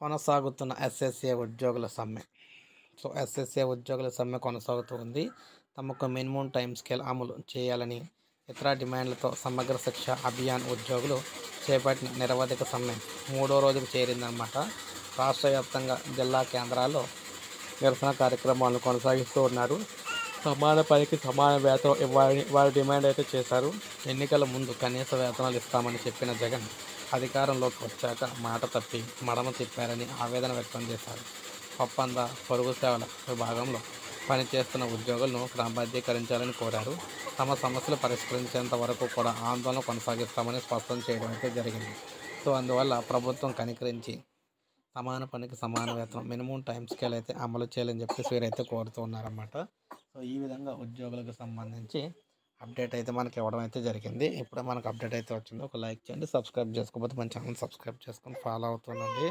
కొనసాగుతున్న ఎస్ఎస్ఏ ఉద్యోగుల సమ్మె. ఎస్ఎస్ఏ ఉద్యోగుల సమ్మె కొనసాగుతూ ఉంది. తమకు మినిమం టైం స్కేల్ అమలు చేయాలని ఇతర డిమాండ్లతో సమగ్ర శిక్ష అభియాన్ ఉద్యోగులు చేపట్టిన నిరవధిక సమ్మె 3వ రోజుకు చేరిందన్నమాట. రాష్ట్ర వ్యాప్తంగా జిల్లా కేంద్రాల్లో నిరసన కార్యక్రమాలను కొనసాగిస్తూ ఉన్నారు. సమాన పనికి సమాన వేతనం ఇవ్వాలని వారు డిమాండ్ అయితే చేశారు. ఎన్నికల ముందు కనీస వేతనాలు ఇస్తామని చెప్పిన జగన్ అధికారంలోకి వచ్చాక మాట తప్పి మడమ తిప్పారని ఆవేదన వ్యక్తం చేశారు. ఒప్పంద పొరుగు సేవల విభాగంలో పనిచేస్తున్న ఉద్యోగులను క్రమబద్ధీకరించాలని కోరారు. తమ సమస్యలు పరిష్కరించేంత వరకు కూడా ఆందోళన కొనసాగిస్తామని స్పష్టం చేయడం అయితే జరిగింది. అందువల్ల ప్రభుత్వం కనికరించి సమాన పనికి సమాన వేతనం మినిమం టైం స్కేల్ అయితే అమలు చేయాలని చెప్పేసి వీరైతే కోరుతూ ఉన్నారన్నమాట. ఈ విధంగా ఉద్యోగులకు సంబంధించి అప్డేట్ అయితే మనకి ఇవ్వడం అయితే జరిగింది. ఇప్పుడే మనకు అప్డేట్ అయితే వచ్చింది. ఒక లైక్ చేయండి, సబ్స్క్రైబ్ చేసుకోకపోతే మన ఛానల్ సబ్స్క్రైబ్ చేసుకొని ఫాలో అవుతుండండి.